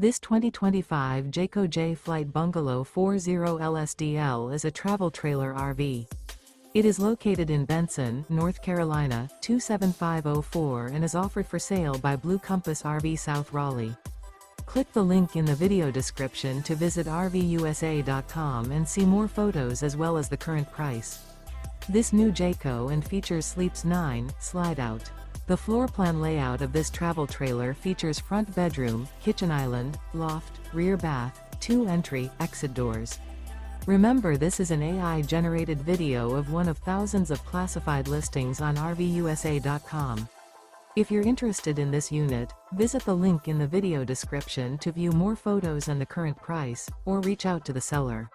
This 2025 Jayco Jay Flight Bungalow 40 LSDL is a travel trailer RV. It is located in Benson, North Carolina, 27504 and is offered for sale by Blue Compass RV South Raleigh. Click the link in the video description to visit RVUSA.com and see more photos as well as the current price. This new Jayco and features Sleeps 9, Slideout. The floor plan layout of this travel trailer features front bedroom, kitchen island, loft, rear bath, 2 entry, exit doors. Remember, this is an AI-generated video of one of thousands of classified listings on RVUSA.com. If you're interested in this unit, visit the link in the video description to view more photos and the current price, or reach out to the seller.